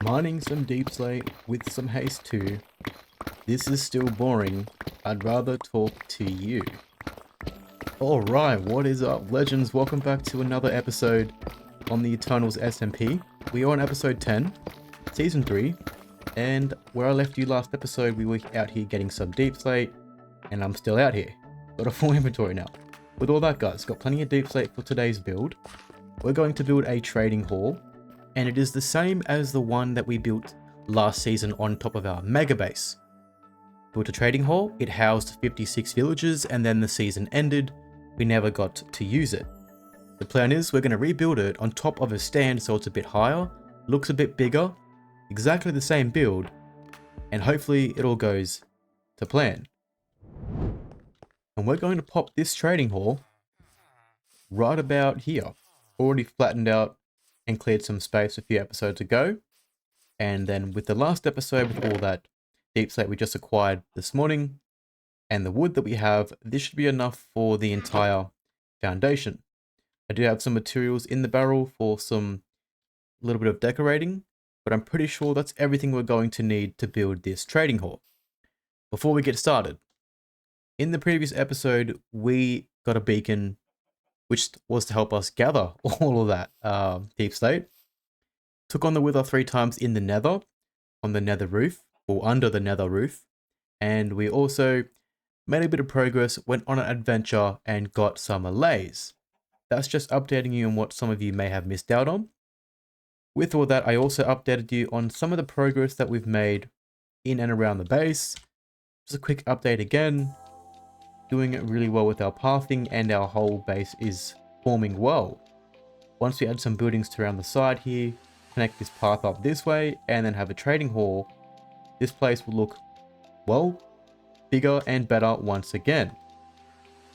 Mining some deep slate with some haste too. This is still boring. I'd rather talk to you. Alright, what is up, legends? Welcome back to another episode on the Eternals SMP. We are on episode 10, season 3, and where I left you last episode, we were out here getting some deep slate, and I'm still out here. Got a full inventory now. With all that, guys, got plenty of deep slate for today's build. We're going to build a trading hall, and it is the same as the one that we built last season on top of our mega base. Built a trading hall, it housed 56 villages, and then the season ended. We never got to use it. The plan is we're going to rebuild it on top of a stand so it's a bit higher, looks a bit bigger, exactly the same build, and hopefully it all goes to plan. And we're going to pop this trading hall right about here. Already flattened out and cleared some space a few episodes ago. And then with the last episode, with all that deep slate we just acquired this morning, and the wood that we have, this should be enough for the entire foundation. I do have some materials in the barrel for some little bit of decorating, but I'm pretty sure that's everything we're going to need to build this trading hall. Before we get started, in the previous episode, we got a beacon, which was to help us gather all of that deep slate. Took on the wither 3 times in the nether, on the nether roof, or under the nether roof. And we also made a bit of progress, went on an adventure, and got some allays. That's just updating you on what some of you may have missed out on. With all that, I also updated you on some of the progress that we've made in and around the base. Just a quick update again. Doing it really well with our pathing, and our whole base is forming well. Once we add some buildings to around the side here, connect this path up this way, and then have a trading hall, this place will look, well, bigger and better once again.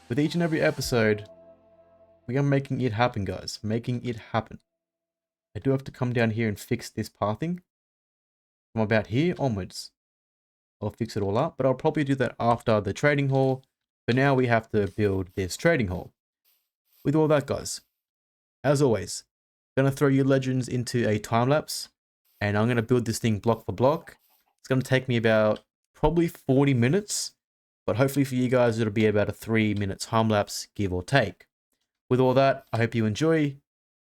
With each and every episode, we are making it happen, guys. Making it happen. I do have to come down here and fix this pathing. From about here onwards, I'll fix it all up, but I'll probably do that after the trading hall. For now, we have to build this trading hall. With all that, guys, as always, I'm going to throw you legends into a time lapse, and I'm going to build this thing block for block. It's going to take me about probably 40 minutes, but hopefully for you guys, it'll be about a 3-minute time lapse, give or take. With all that, I hope you enjoy,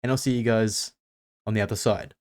and I'll see you guys on the other side.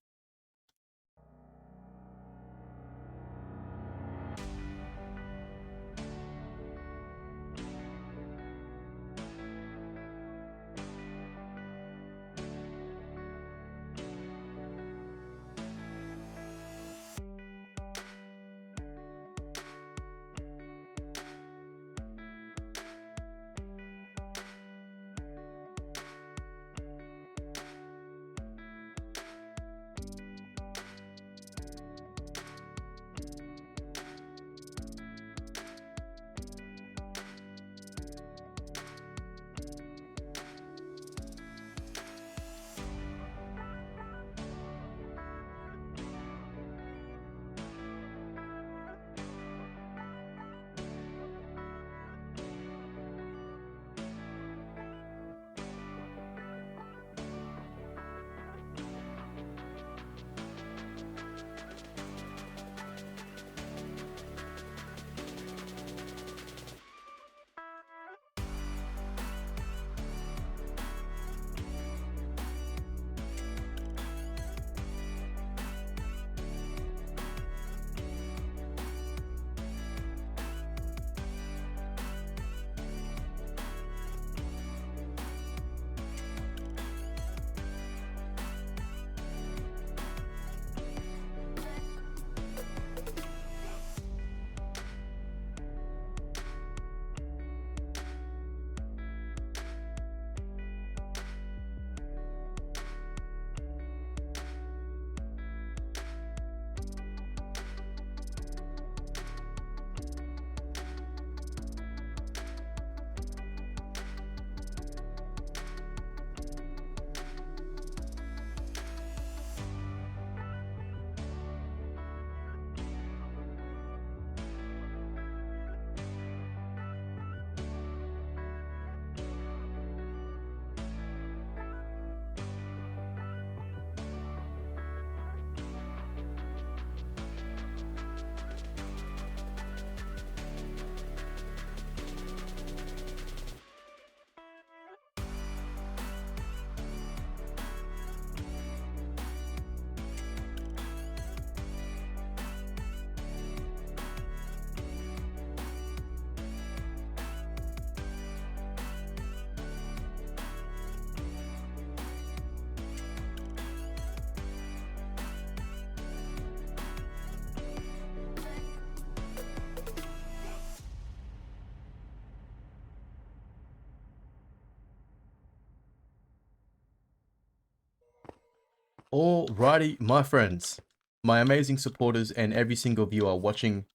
Alrighty, my friends, my amazing supporters, and every single viewer watching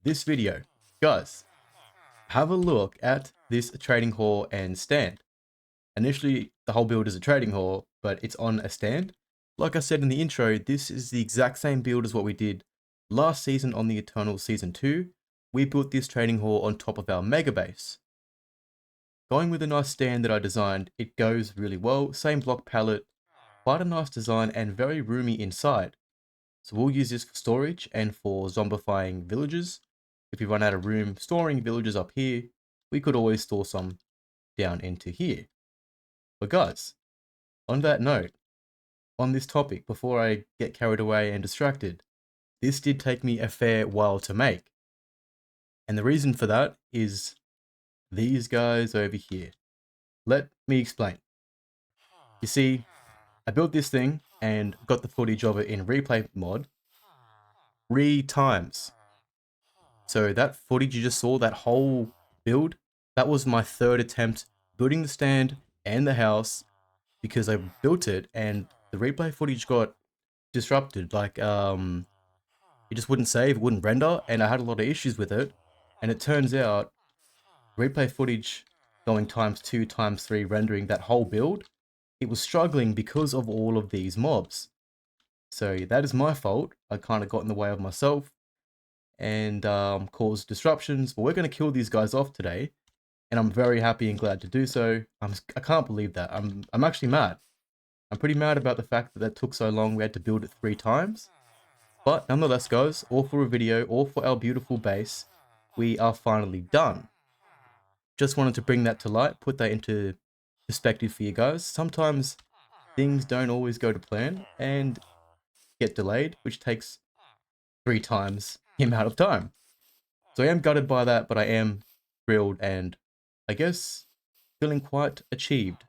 this video. Guys, have a look at this trading hall and stand. Initially, the whole build is a trading hall, but it's on a stand. Like I said in the intro, this is the exact same build as what we did last season on the Eternals Season 2. We built this trading hall on top of our mega base. Going with a nice stand that I designed, it goes really well. Same block palette, quite a nice design and very roomy inside. So we'll use this for storage and for zombifying villages. If we run out of room storing villages up here, we could always store some down into here. But guys, on that note, on this topic, before I get carried away and distracted, this did take me a fair while to make. And the reason for that is these guys over here. Let me explain. You see, I built this thing and got the footage of it in replay mod 3 times. So that footage you just saw, that whole build, that was my 3rd attempt building the stand and the house, because I built it and the replay footage got disrupted. Like, it just wouldn't save, it wouldn't render, and I had a lot of issues with it. And it turns out replay footage going ×2, ×3 rendering that whole build, it was struggling because of all of these mobs. So that is my fault. I kind of got in the way of myself and caused disruptions, but we're going to kill these guys off today, and I'm very happy and glad to do so. I can't believe that. I'm actually mad. I'm pretty mad about the fact that took so long. We had to build it 3 times, but nonetheless, guys, all for a video, all for our beautiful base, we are finally done. Just wanted to bring that to light, put that into perspective for you guys. Sometimes things don't always go to plan and get delayed, which takes 3 times the amount of time. So I am gutted by that, but I am thrilled and I guess feeling quite achieved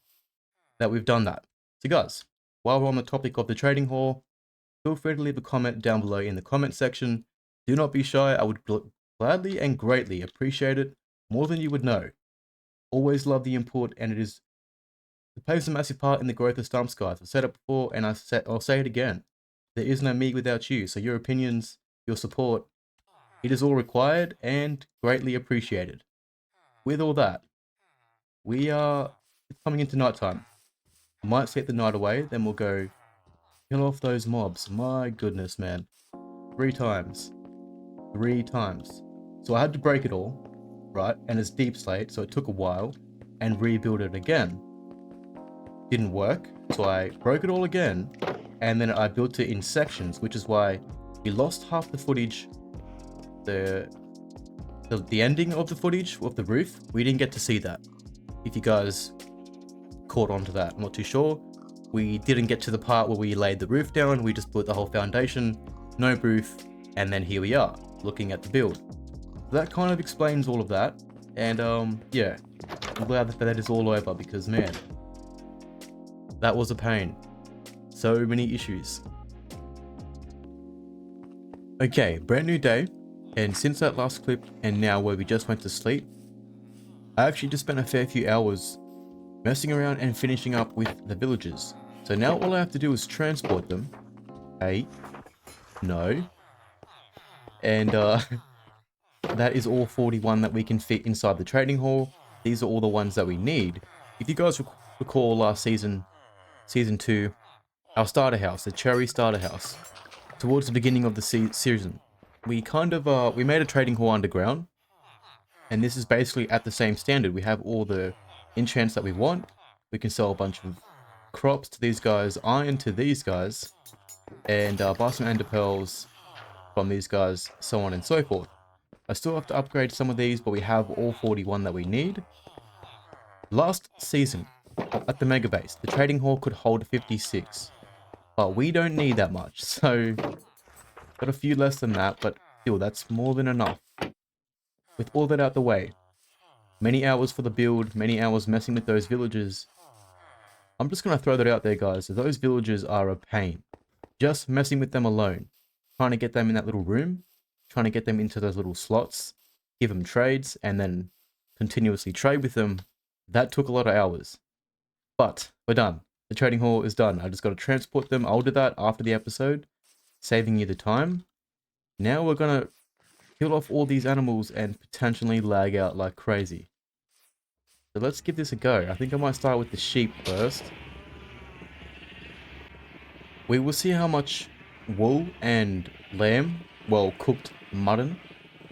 that we've done that. So guys, while we're on the topic of the trading hall, feel free to leave a comment down below in the comment section. Do not be shy. I would gladly and greatly appreciate it, more than you would know. Always love the input, and it plays a massive part in the growth of Stumps, guys. I've said it before and I'll say it again. There is no me without you, so your opinions, your support, it is all required and greatly appreciated. With all that, we are coming into nighttime. I might set the night away, then we'll go kill off those mobs. My goodness, man. 3 times. 3 times. So I had to break it all, right? And it's deep slate, so it took a while, and rebuild it again. Didn't work, so I broke it all again, and then I built it in sections, which is why we lost half the footage. The ending of the footage of the roof, we didn't get to see that. If you guys caught on to that, I'm not too sure. We didn't get to the part where we laid the roof down. We just put the whole foundation, no roof, and then here we are, looking at the build. So that kind of explains all of that, and yeah, I'm glad that is all over, because man, that was a pain. So many issues. Okay, brand new day, and since that last clip and now where we just went to sleep, I actually just spent a fair few hours messing around and finishing up with the villagers. So now all I have to do is transport them. Hey, no. And that is all 41 that we can fit inside the trading hall. These are all the ones that we need. If you guys recall last season, season 2, our starter house, the cherry starter house, towards the beginning of the season, we kind of we made a trading hall underground, and this is basically at the same standard. We have all the enchants that we want. We can sell a bunch of crops to these guys, iron to these guys, and buy some ender pearls from these guys, so on and so forth. I still have to upgrade some of these, but we have all 41 that we need. Last season, at the mega base, the trading hall could hold 56, but we don't need that much, so got a few less than that, but still, that's more than enough. With all that out the way, many hours for the build, many hours messing with those villagers. I'm just going to throw that out there, guys. So those villagers are a pain. Just messing with them alone. Trying to get them in that little room. Trying to get them into those little slots. Give them trades. And then continuously trade with them. That took a lot of hours. But we're done. the trading hall is done. I just got to transport them. I'll do that after the episode, saving you the time. Now we're going to kill off all these animals and potentially lag out like crazy. So let's give this a go. I think I might start with the sheep first. We will see how much wool and lamb, well, cooked mutton,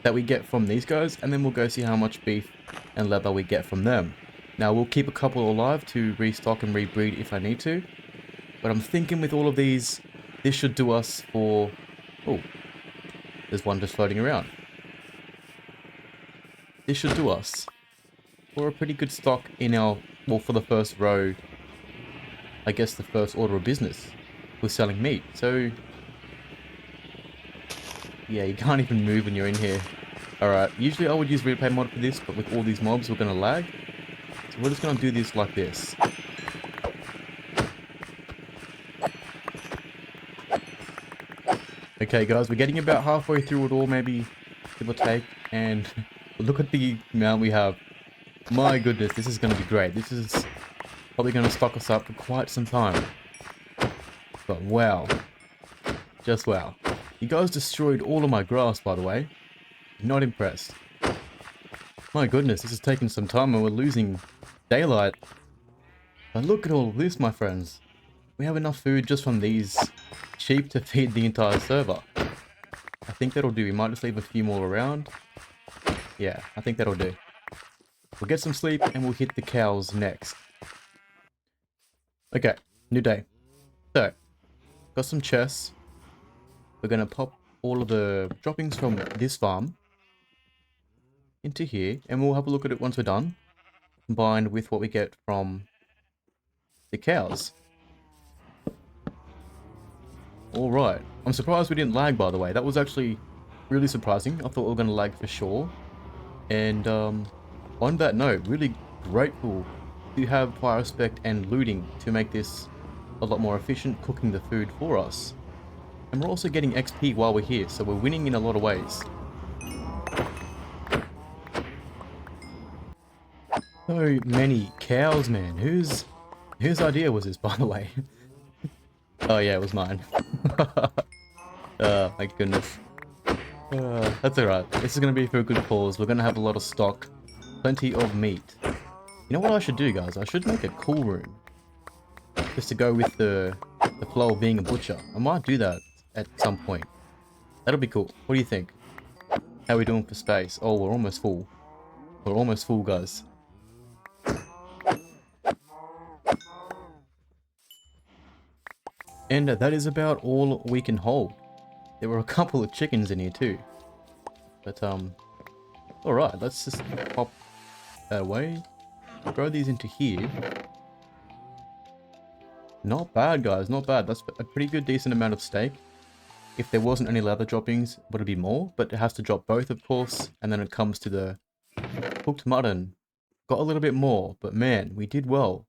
that we get from these guys, and then we'll go see how much beef and leather we get from them. Now, we'll keep a couple alive to restock and rebreed if I need to, but I'm thinking with all of these, this should do us for... Oh, there's one just floating around. This should do us for a pretty good stock in our, well, for the first row, I guess the first order of business with selling meat. So, yeah, you can't even move when you're in here. Alright, usually I would use replay mod for this, but with all these mobs, we're going to lag. So we're just going to do this like this. Okay, guys, we're getting about halfway through it all, maybe give or take. And look at the amount we have. My goodness, this is going to be great. This is probably going to stock us up for quite some time. But wow. Just wow. You guys destroyed all of my grass, by the way. Not impressed. My goodness, this is taking some time and we're losing daylight. But look at all of this, my friends. We have enough food just from these sheep to feed the entire server. I think that'll do. We might just leave a few more around. Yeah, I think that'll do. We'll get some sleep and we'll hit the cows next. Okay, new day. So, got some chests. We're going to pop all of the droppings from this farm into here, and we'll have a look at it once we're done, combined with what we get from the cows. Alright, I'm surprised we didn't lag, by the way. That was actually really surprising. I thought we were going to lag for sure. And on that note, really grateful to have fire respect and looting to make this a lot more efficient, cooking the food for us. And we're also getting XP while we're here, so we're winning in a lot of ways. So many cows, man. Whose idea was this, by the way? Oh yeah, it was mine. My goodness. That's alright. This is going to be for a good cause. We're going to have a lot of stock. Plenty of meat. You know what I should do, guys? I should make a cool room. Just to go with the flow of being a butcher. I might do that at some point. That'll be cool. What do you think? How are we doing for space? Oh, we're almost full. We're almost full, guys. And that is about all we can hold. There were a couple of chickens in here too. But, alright, let's just pop that away. Throw these into here. Not bad, guys, not bad. That's a pretty good, decent amount of steak. If there wasn't any leather droppings, would it be more? But it has to drop both, of course. And then it comes to the cooked mutton. Got a little bit more, but man, we did well.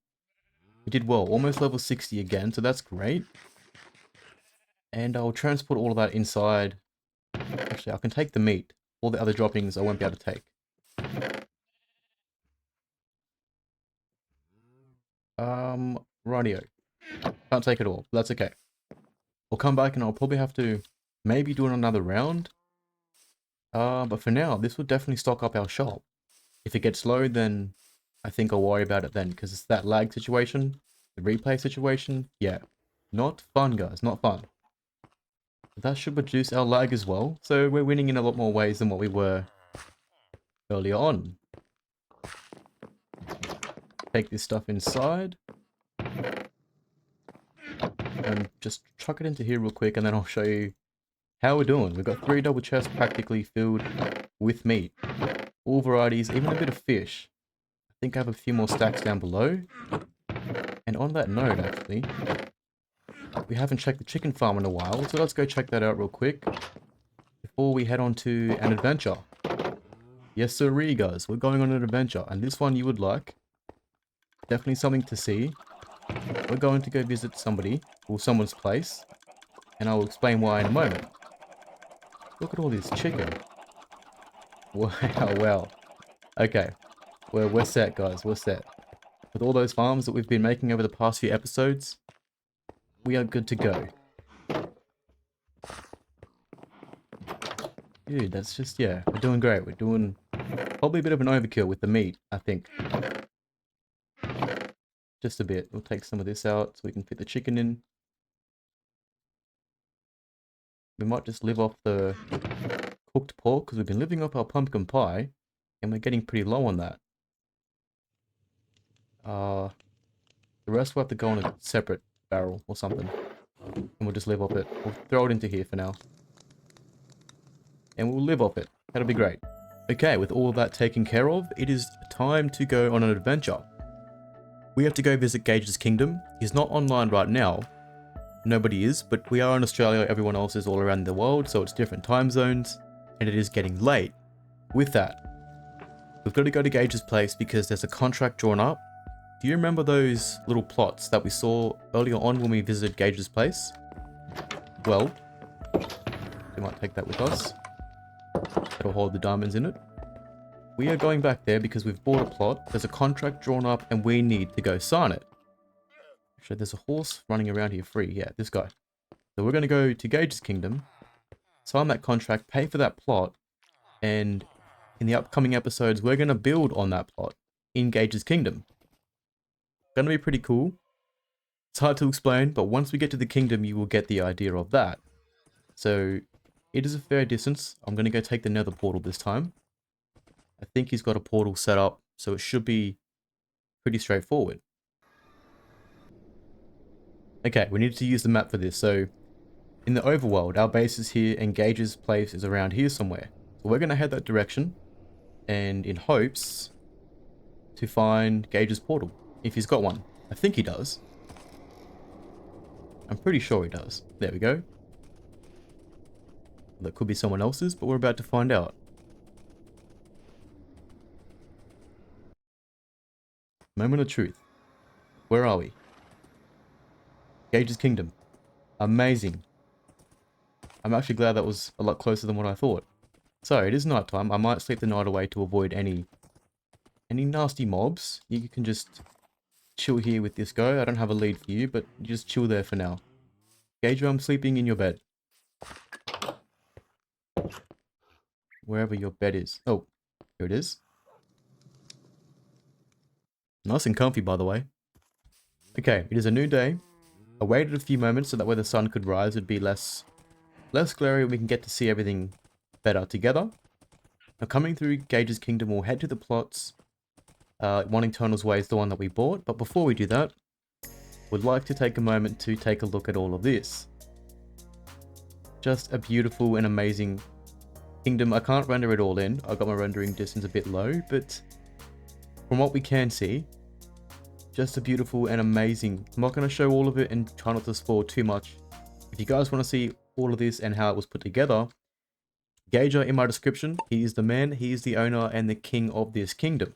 We did well. Almost level 60 again, so that's great. And I'll transport all of that inside. Actually, I can take the meat. All the other droppings I won't be able to take. Rightio. Can't take it all. That's okay. I'll come back and I'll probably have to maybe do another round. But for now, this will definitely stock up our shop. If it gets low, then I think I'll worry about it then, because it's that lag situation, the replay situation. Yeah, not fun, guys, not fun. That should reduce our lag as well, so we're winning in a lot more ways than what we were earlier on. Take this stuff inside. And just chuck it into here real quick, and then I'll show you how we're doing. We've got 3 double chests practically filled with meat. All varieties, even a bit of fish. I think I have a few more stacks down below. And on that note, actually, we haven't checked the chicken farm in a while, so let's go check that out real quick before we head on to an adventure. Yes sirree, guys, we're going on an adventure, and this one you would like. Definitely something to see. We're going to go visit somebody, or someone's place, and I'll explain why in a moment. Look at all this chicken. Wow, wow. Okay, we're set, guys, we're set. with all those farms that we've been making over the past few episodes, we are good to go. Dude, that's just, yeah, we're doing great. We're doing probably a bit of an overkill with the meat, I think. Just a bit. We'll take some of this out so we can fit the chicken in. We might just live off the cooked pork because we've been living off our pumpkin pie and we're getting pretty low on that. The rest will have to go on a separate barrel or something. And we'll just live off it. We'll throw it into here for now. And we'll live off it. That'll be great. Okay, with all of that taken care of, it is time to go on an adventure. We have to go visit Gage's kingdom. He's not online right now. Nobody is, but we are in Australia, everyone else is all around the world, so it's different time zones, and it is getting late. With that, we've got to go to Gage's place because there's a contract drawn up. Do you remember those little plots that we saw earlier on when we visited Gage's place? Well, we might take that with us. That'll hold the diamonds in it. We are going back there because we've bought a plot, there's a contract drawn up, and we need to go sign it. Actually, there's a horse running around here free. Yeah, this guy. So we're going to go to Gage's kingdom, sign that contract, pay for that plot, and in the upcoming episodes, we're going to build on that plot in Gage's kingdom. Going to be pretty cool. It's hard to explain, but once we get to the kingdom, you will get the idea of that. So it is a fair distance. I'm going to go take the nether portal this time. I think he's got a portal set up, so it should be pretty straightforward. Okay, we need to use the map for this. So in the overworld, our base is here and Gage's place is around here somewhere. So we're going to head that direction and in hopes to find Gage's portal, if he's got one. I think he does. I'm pretty sure he does. There we go. That could be someone else's, but we're about to find out. Moment of truth. Where are we? Gage's kingdom. Amazing. I'm actually glad that was a lot closer than what I thought. So, it is nighttime. I might sleep the night away to avoid any nasty mobs. You can just chill here with this guy. I don't have a lead for you, but just chill there for now. Gage, I'm sleeping in your bed. Wherever your bed is. Oh, here it is. Nice and comfy, by the way. Okay, it is a new day. I waited a few moments so that when the sun could rise, it'd be less glary and we can get to see everything better together. Now, coming through Gage's kingdom, we'll head to the plots. One Eternals Way is the one that we bought, but before we do that, we'd like to take a moment to take a look at all of this. Just a beautiful and amazing kingdom. I can't render it all in. I've got my rendering distance a bit low, but from what we can see, just a beautiful and amazing. I'm not going to show all of it and try not to spoil too much. If you guys want to see all of this and how it was put together, Gage in my description. He is the man, he is the owner and the king of this kingdom.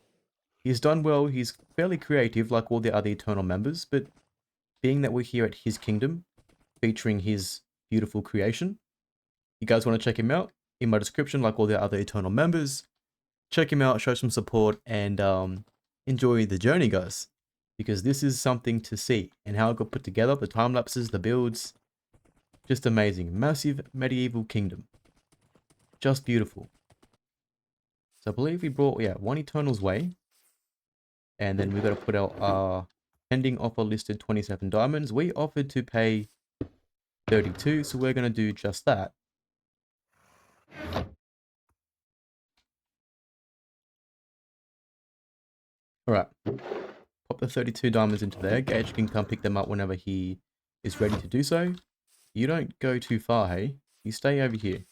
He's done well, he's fairly creative like all the other Eternal members, but being that we're here at his kingdom, featuring his beautiful creation, you guys want to check him out? In my description, like all the other Eternal members. Check him out, show some support, and enjoy the journey, guys. Because this is something to see. And how it got put together, the time lapses, the builds. Just amazing. Massive medieval kingdom. Just beautiful. So I believe we brought, yeah, one Eternals Way. And then we got to put out our pending offer listed 27 diamonds. We offered to pay 32, so we're going to do just that. Alright. Pop the 32 diamonds into there. Gage can come pick them up whenever he is ready to do so. You don't go too far, hey? You stay over here.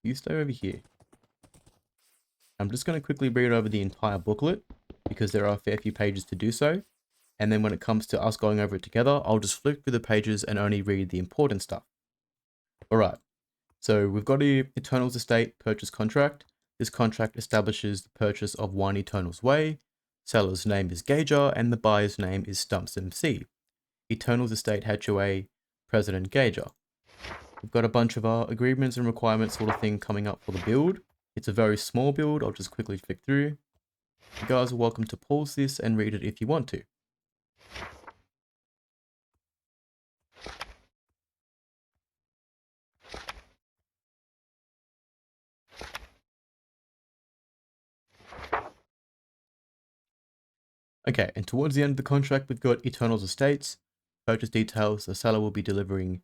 You stay over here. I'm just going to quickly read over the entire booklet because there are a fair few pages to do so. And then when it comes to us going over it together, I'll just flip through the pages and only read the important stuff. Alright. So we've got a Eternals Estate purchase contract. This contract establishes the purchase of one Eternals Way. Seller's name is Gage and the buyer's name is StumpsMC. Eternals Estate HOA President Gage. We've got a bunch of agreements and requirements sort of thing coming up for the build. It's a very small build. I'll just quickly flick through. You guys are welcome to pause this and read it if you want to. Okay, and towards the end of the contract, we've got Eternals Estates. Purchase details: the seller will be delivering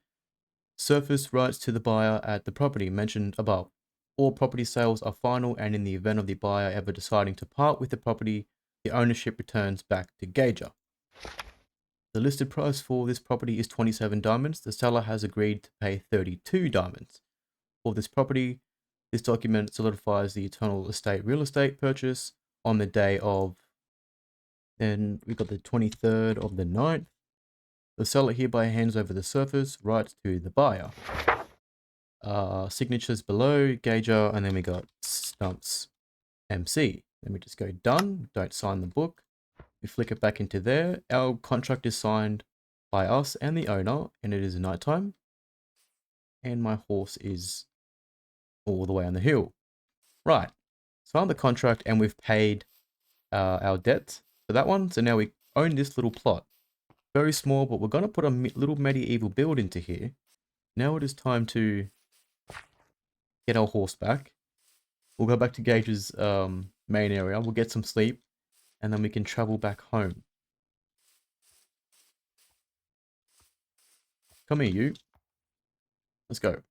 surface rights to the buyer at the property mentioned above. All property sales are final, and in the event of the buyer ever deciding to part with the property, the ownership returns back to Gage. The listed price for this property is 27 diamonds. The seller has agreed to pay 32 diamonds. For this property, this document solidifies the Eternal Estate real estate purchase on the day of, then we've got the 23rd of the 9th. The seller hereby hands over the surface rights to the buyer. Signatures below, Gager, and then we got StumpsMC. Let me just go done. Don't sign the book. We flick it back into there. Our contract is signed by us and the owner, and it is nighttime. And my horse is all the way on the hill. Right. Signed the contract, and we've paid our debt for that one. So now we own this little plot. Very small, but we're going to put a little medieval build into here. Now it is time to get our horse back. We'll go back to Gage's main area. We'll get some sleep, and then we can travel back home. Come here, you. Let's go.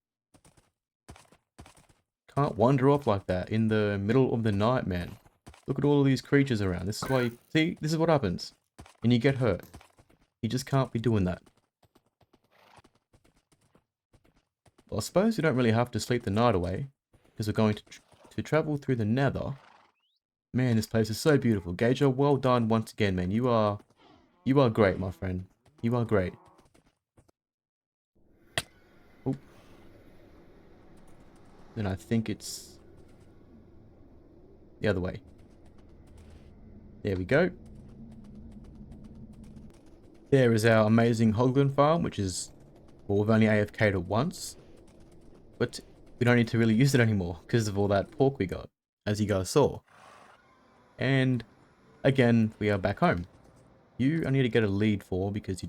Can't wander off like that in the middle of the night, man. Look at all of these creatures around. This is why, see, this is what happens. And you get hurt. You just can't be doing that. Well, I suppose you don't really have to sleep the night away, because we're going to travel through the nether. Man, this place is so beautiful. Gage, well done once again, man. You are great, my friend. You are great. Oh. Then I think it's the other way. There we go. There is our amazing Hoglin farm, which is, well, we've only AFK'd it once. But we don't need to really use it anymore because of all that pork we got, as you guys saw. And again, we are back home. You, I need to get a lead for, because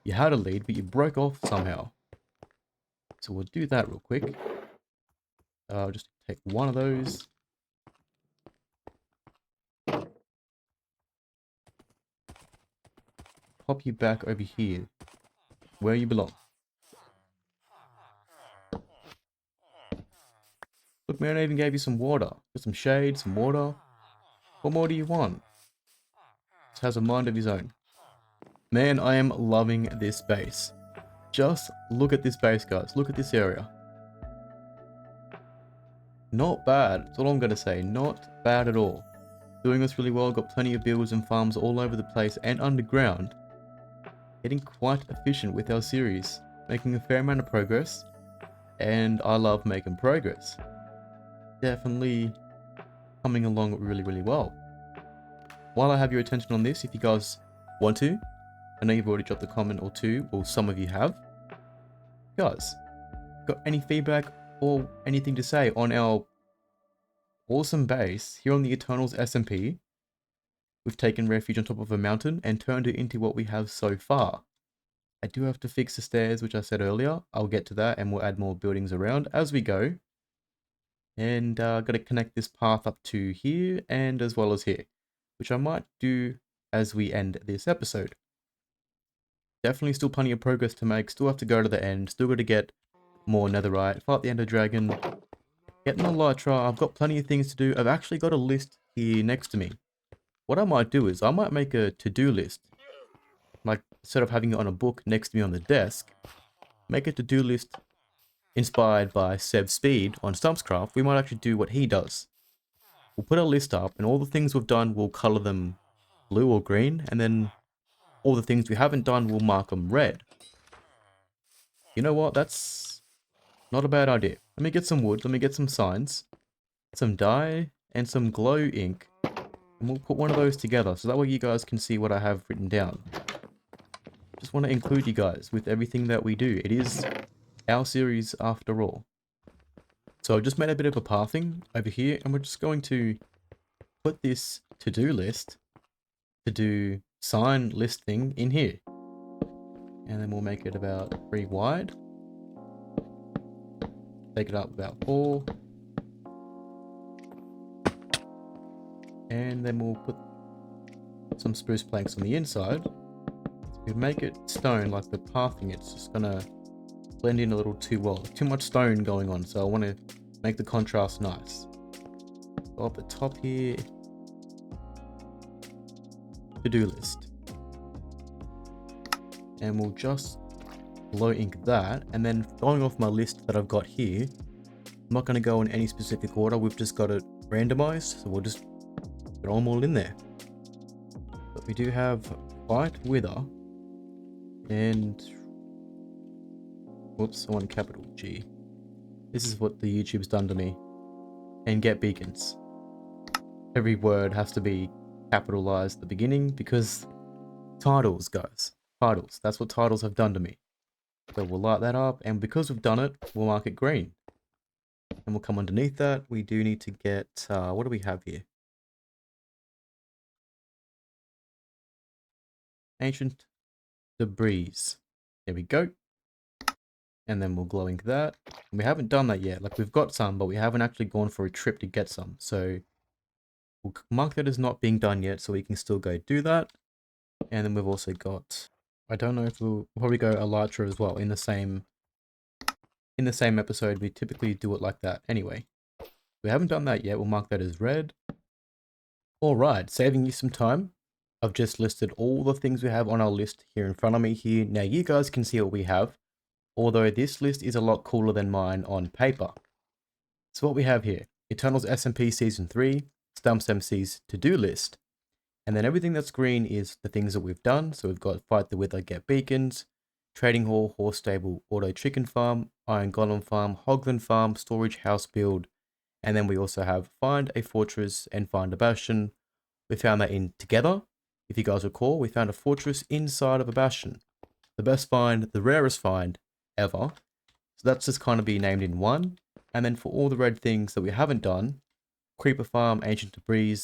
you had a lead, but you broke off somehow. So we'll do that real quick. I'll just take one of those. Pop you back over here, where you belong. Look, man, I even gave you some water. Got some shade, some water. What more do you want? Just has a mind of his own. Man, I am loving this base. Just look at this base, guys. Look at this area. Not bad. That's all I'm going to say. Not bad at all. Doing this really well. Got plenty of builds and farms all over the place and underground. Getting quite efficient with our series. Making a fair amount of progress. And I love making progress. Definitely coming along really, really well. While I have your attention on this, if you guys want to, I know you've already dropped a comment or two, or some of you have. Guys, got any feedback or anything to say on our awesome base here on the Eternals SMP? We've taken refuge on top of a mountain and turned it into what we have so far. I do have to fix the stairs, which I said earlier. I'll get to that, and we'll add more buildings around as we go. And got to connect this path up to here and as well as here, which I might do as we end this episode. Definitely still plenty of progress to make. Still have to go to the end. Still got to get more netherite, fight the ender dragon, get an elytra. I've got plenty of things to do. I've actually got a list here next to me. What I might do is I might make a to-do list. Like, instead of having it on a book next to me on the desk, make a to-do list inspired by Seb Speed on StumpsCraft. We might actually do what he does. We'll put a list up, and all the things we've done, we'll color them blue or green, and then all the things we haven't done, we'll mark them red. You know what? That's not a bad idea. Let me get some wood. Let me get some signs, some dye, and some glow ink. And we'll put one of those together, so that way you guys can see what I have written down. Just want to include you guys with everything that we do. It is our series after all. So I've just made a bit of a pathing over here, and we're just going to put this to-do list to do sign listing in here. And then we'll make it about 3 wide. Take it up about 4. And then we'll put some spruce planks on the inside. So we make it stone, like the pathing, it's just gonna blend in a little too well. Too much stone going on, so I want to make the contrast nice. Go up the top here. To-do list. And we'll just blow ink that, and then going off my list that I've got here, I'm not going to go in any specific order, we've just got it randomized, so we'll just put them all in there. But we do have fight wither, and whoops, I want capital G. This is what the YouTube's done to me. And get beacons. Every word has to be capitalized at the beginning because titles, guys. Titles. That's what titles have done to me. So we'll light that up, and because we've done it, we'll mark it green. And we'll come underneath that. We do need to get, what do we have here? Ancient debris. There we go. And then we'll glow ink that. And we haven't done that yet. Like, we've got some, but we haven't actually gone for a trip to get some. So we'll mark that as not being done yet, so we can still go do that. And then we've also got, I don't know if we'll probably go elytra as well in the same episode. We typically do it like that anyway. We haven't done that yet. We'll mark that as red. All right, saving you some time. I've just listed all the things we have on our list here in front of me here. Now you guys can see what we have, although this list is a lot cooler than mine on paper. So what we have here, Eternals SMP Season 3, StumpsMC's to-do list. And then everything that's green is the things that we've done. So we've got Fight the Wither, Get Beacons, Trading Hall, Horse Stable, Auto Chicken Farm, Iron Golem Farm, Hoglin Farm, Storage House Build. And then we also have Find a Fortress and Find a Bastion. We found that in Together. If you guys recall, we found a fortress inside of a bastion. The best find, the rarest find ever. So that's just kind of be named in one. And then for all the red things that we haven't done, Creeper Farm, Ancient Debris.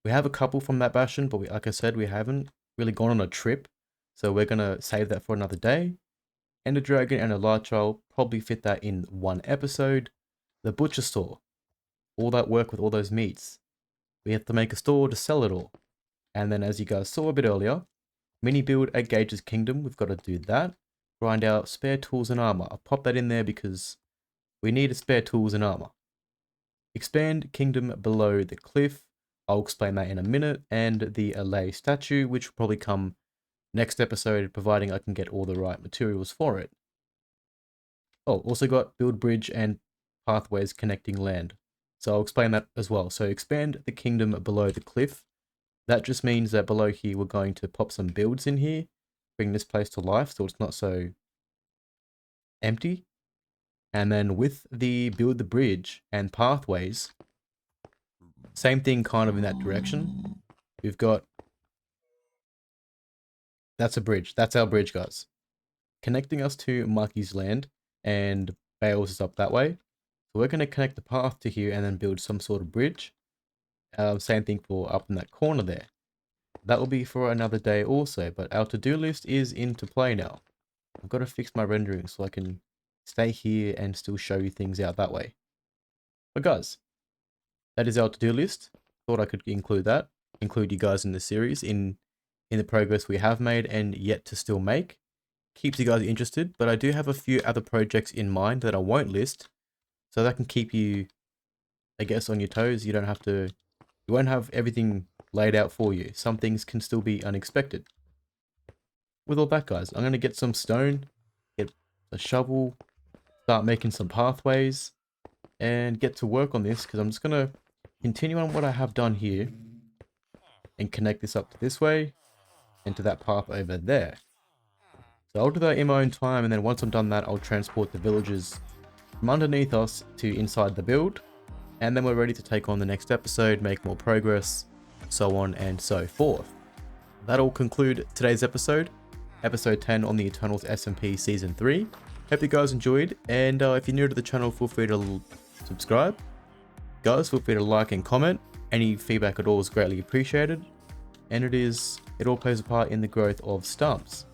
We have a couple from that bastion, but like I said, we haven't really gone on a trip. So we're going to save that for another day. Ender Dragon and elytra will probably fit that in one episode. The butcher store. All that work with all those meats. We have to make a store to sell it all. And then as you guys saw a bit earlier, mini build at Gage's Kingdom. We've got to do that. Grind out spare tools and armor. I'll pop that in there because we need spare tools and armor. Expand Kingdom below the cliff. I'll explain that in a minute. And the Allay statue, which will probably come next episode, providing I can get all the right materials for it. Oh, also got build bridge and pathways connecting land. So I'll explain that as well. So expand the kingdom below the cliff. That just means that below here, we're going to pop some builds in here, bring this place to life so it's not so empty. And then with the build the bridge and pathways, same thing kind of in that direction. We've got, that's a bridge. That's our bridge, guys. Connecting us to Mucky's land, and Bales is up that way. So we're going to connect the path to here and then build some sort of bridge. Same thing for up in that corner there. That will be for another day also, but our to-do list is into play now. I've got to fix my rendering so I can stay here and still show you things out that way. But guys, that is our to-do list. Thought I could include that, include you guys in the series, in the progress we have made and yet to still make. Keeps you guys interested, but I do have a few other projects in mind that I won't list, so that can keep you, I guess, on your toes. You don't have to, you won't have everything laid out for you. Some things can still be unexpected. With all that, guys, I'm going to get some stone, get a shovel, start making some pathways, and get to work on this, because I'm just going to continue on what I have done here and connect this up to this way and to that path over there. So I'll do that in my own time, and then once I'm done that, I'll transport the villagers from underneath us to inside the build, and then we're ready to take on the next episode, make more progress, so on and so forth. That'll conclude today's episode, episode 10 on the Eternals SMP Season 3. Hope you guys enjoyed, and if you're new to the channel, feel free to subscribe. Guys, feel free to like and comment. Any feedback at all is greatly appreciated, and it all plays a part in the growth of Stumps.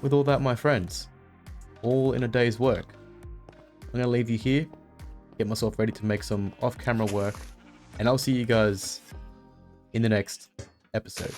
With all that, my friends, all in a day's work, I'm going to leave you here, get myself ready to make some off-camera work, and I'll see you guys in the next episode.